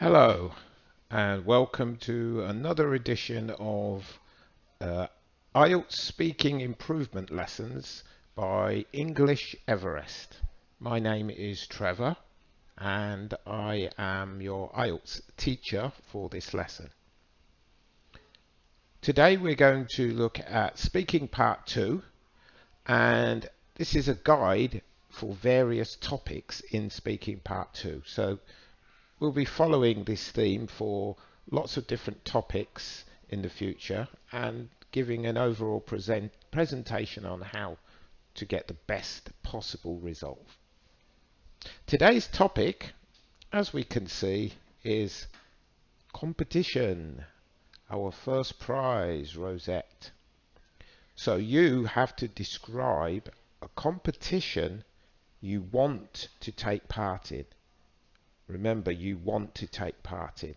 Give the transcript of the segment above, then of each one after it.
Hello, and welcome to another edition of uh, IELTS Speaking Improvement Lessons by English Everest. My name is Trevor, and I am your IELTS teacher for this lesson. Today we're going to look at Speaking Part 2, and this is a guide for various topics in Speaking Part 2. So we'll be following this theme for lots of different topics in the future and giving an overall presentation on how to get the best possible result. Today's topic, as we can see, is competition, our first prize rosette. So you have to describe a competition you want to take part in. Remember, you want to take part in.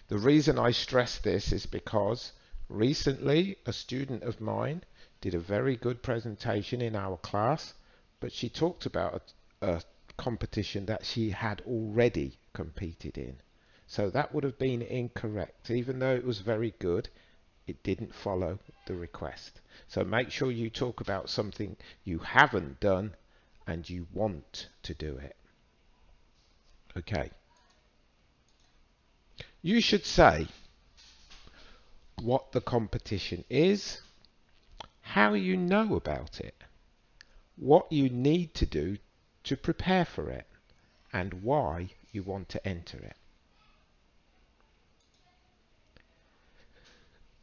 The reason I stress this is because recently a student of mine did a very good presentation in our class, but she talked about a competition that she had already competed in. So that would have been incorrect. Even though it was very good, it didn't follow the request. So make sure you talk about something you haven't done and you want to do it. Okay. You should say what the competition is, how you know about it, what you need to do to prepare for it, and why you want to enter it.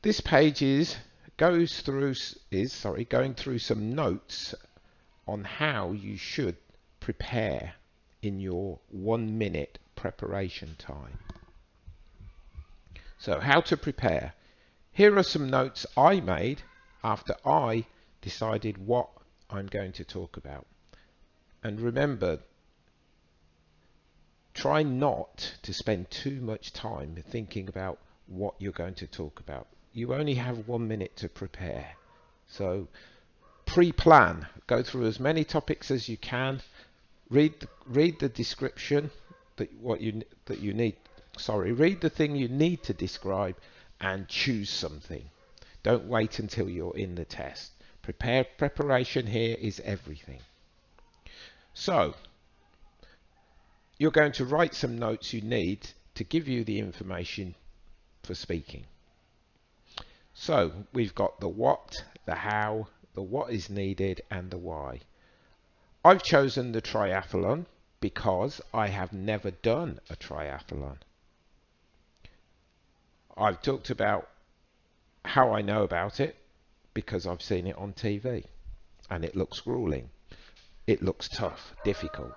This page is going through some notes on how you should prepare in your 1 minute preparation time. So how to prepare. Here are some notes I made after I decided what I'm going to talk about. And remember, try not to spend too much time thinking about what you're going to talk about. You only have 1 minute to prepare. So pre-plan, go through as many topics as you can. Read the description that you need. Sorry, read the thing you need to describe and choose something. Don't wait until you're in the test. Preparation here is everything. So, you're going to write some notes you need to give you the information for speaking. So, we've got the what, the how, the what is needed, and the why. I've chosen the triathlon because I have never done a triathlon. I've talked about how I know about it because I've seen it on TV and it looks grueling. It looks tough, difficult.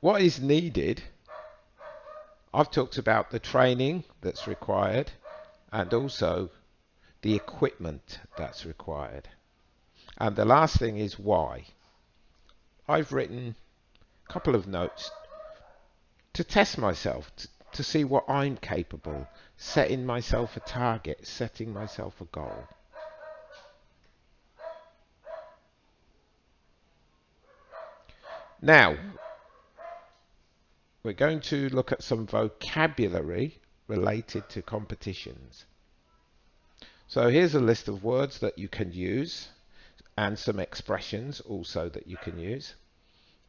What is needed? I've talked about the training that's required and also the equipment that's required. And the last thing is why. I've written a couple of notes to test myself, to see what I'm capable, setting myself a target, setting myself a goal. Now, we're going to look at some vocabulary related to competitions. So here's a list of words that you can use and some expressions also that you can use.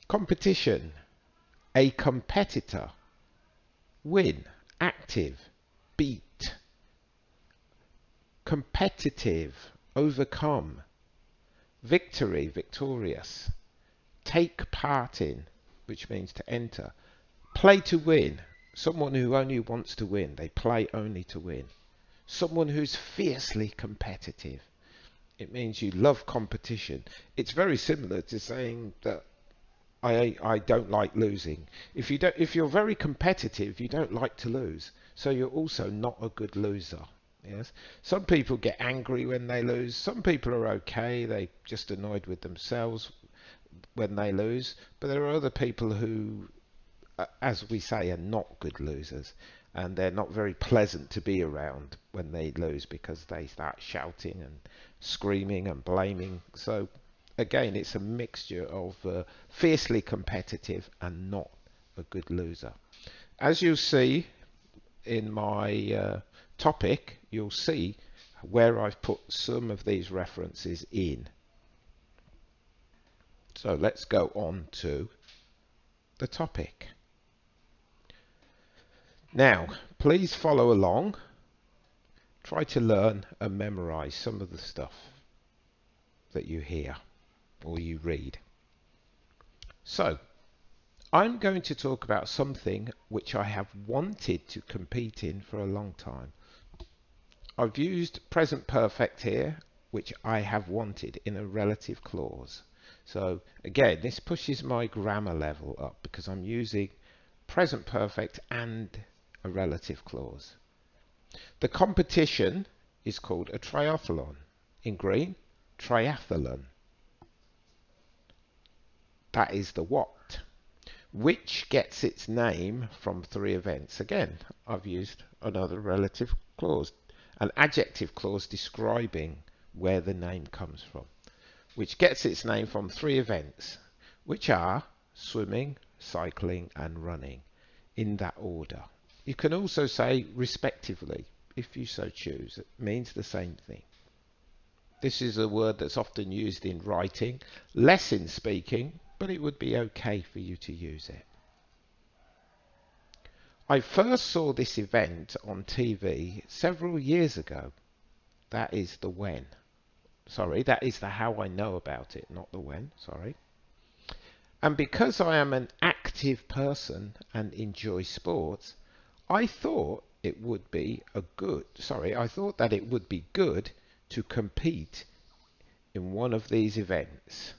Competition, a competitor, win, active, beat, competitive, overcome, victory, victorious, take part in, which means to enter, play to win, someone who only wants to win, they play only to win, someone who's fiercely competitive. It means you love competition. It's very similar to saying that I don't like losing. If you're very competitive, you don't like to lose. So you're also not a good loser. Yes. Some people get angry when they lose. Some people are okay. They're just annoyed with themselves when they lose. But there are other people who, as we say, are not good losers. And they're not very pleasant to be around when they lose because they start shouting and screaming and blaming. So again, it's a mixture of fiercely competitive and not a good loser. As you see in my topic, you'll see where I've put some of these references in. So let's go on to the topic. Now, please follow along. Try to learn and memorize some of the stuff that you hear or you read. So, I'm going to talk about something which I have wanted to compete in for a long time. I've used present perfect here, which I have wanted in a relative clause. So again, this pushes my grammar level up because I'm using present perfect and a relative clause. The competition is called a triathlon. In green, triathlon. That is the what, which gets its name from 3 events. Again, I've used another relative clause, an adjective clause describing where the name comes from, which gets its name from 3 events, which are swimming, cycling and running, in that order. You can also say respectively, if you so choose. It means the same thing. This is a word that's often used in writing, less in speaking, but it would be okay for you to use it. I first saw this event on TV several years ago. That is the when. Sorry, that is the how I know about it, not the when, sorry. And because I am an active person and enjoy sports, I thought that it would be good to compete in one of these events.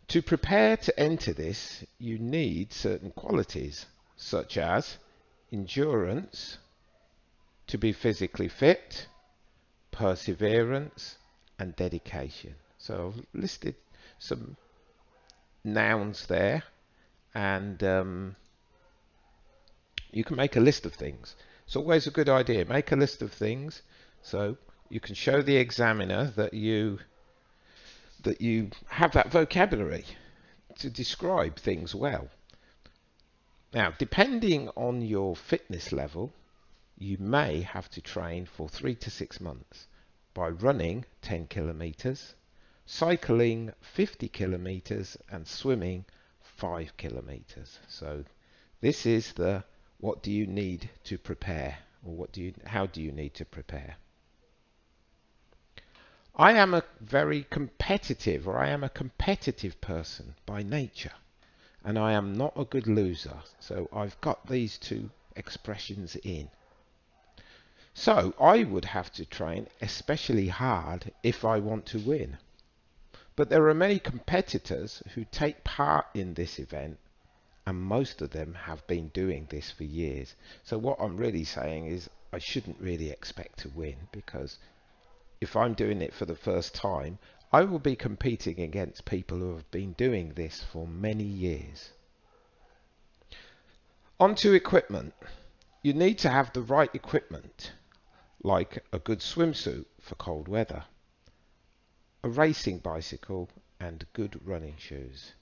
To prepare to enter this, you need certain qualities, such as endurance, to be physically fit, perseverance, and dedication. So I've listed some nouns there, and you can make a list of things. It's always a good idea. Make a list of things so you can show the examiner that you have that vocabulary to describe things well. Now, depending on your fitness level, you may have to train for 3 to 6 months by running 10 kilometers, cycling 50 kilometers, and swimming 5 kilometers. So this is the what do you need to prepare, or how do you need to prepare. I am a competitive person by nature, and I am not a good loser. So I've got these 2 expressions in. So I would have to train especially hard if I want to win. But there are many competitors who take part in this event, and most of them have been doing this for years. So what I'm really saying is I shouldn't really expect to win, because if I'm doing it for the first time, I will be competing against people who have been doing this for many years. On to equipment. You need to have the right equipment, like a good swimsuit for cold weather, a racing bicycle, and good running shoes.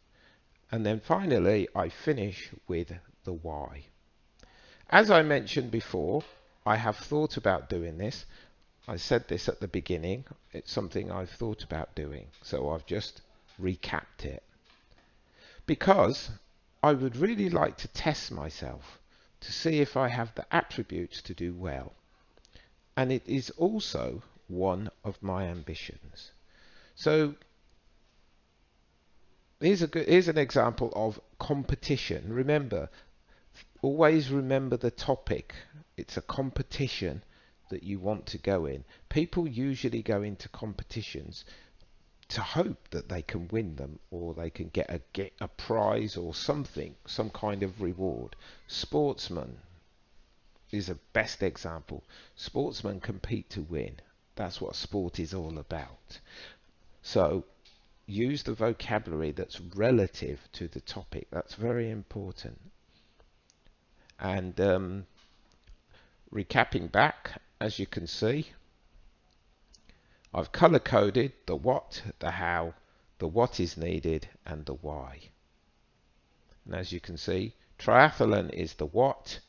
And then finally, I finish with the why. As I mentioned before, I have thought about doing this. I said this at the beginning. It's something I've thought about doing, so I've just recapped it. Because I would really like to test myself to see if I have the attributes to do well. And it is also one of my ambitions. So here's an example of competition. Remember, always remember the topic. It's a competition that you want to go in. People usually go into competitions to hope that they can win them, or they can get a prize or something, some kind of reward. Sportsmen is a best example. Sportsmen compete to win. That's what sport is all about. So use the vocabulary that's relative to the topic. That's very important. And recapping back, as you can see, I've color coded the what, the how, the what is needed, and the why. And as you can see, triathlon is the what.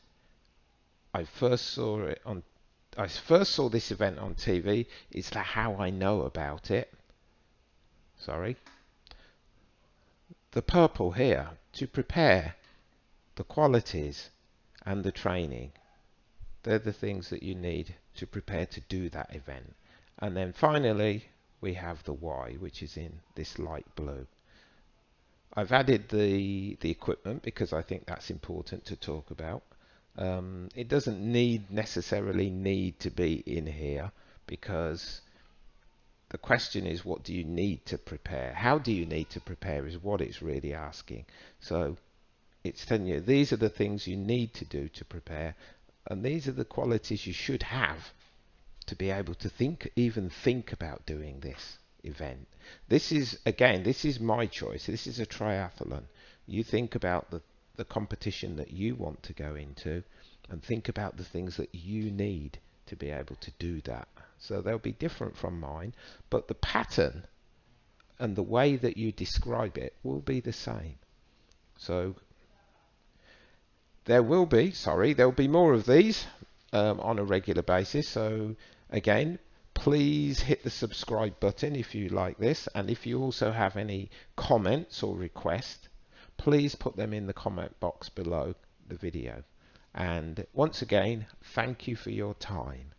I first saw this event on TV. It's the how I know about it. Sorry. The purple here, to prepare, the qualities and the training. They're the things that you need to prepare to do that event. And then finally, we have the why, which is in this light blue. I've added the equipment because I think that's important to talk about. It doesn't necessarily need to be in here, because the question is, what do you need to prepare? How do you need to prepare is what it's really asking. So it's telling you these are the things you need to do to prepare, and these are the qualities you should have to be able to even think about doing this event. This is, again, this is my choice. This is a triathlon. You think about the competition that you want to go into, and think about the things that you need to be able to do that. So they'll be different from mine, but the pattern and the way that you describe it will be the same. So there'll be more of these on a regular basis. So again, please hit the subscribe button if you like this, and if you also have any comments or requests, please put them in the comment box below the video. And once again, thank you for your time.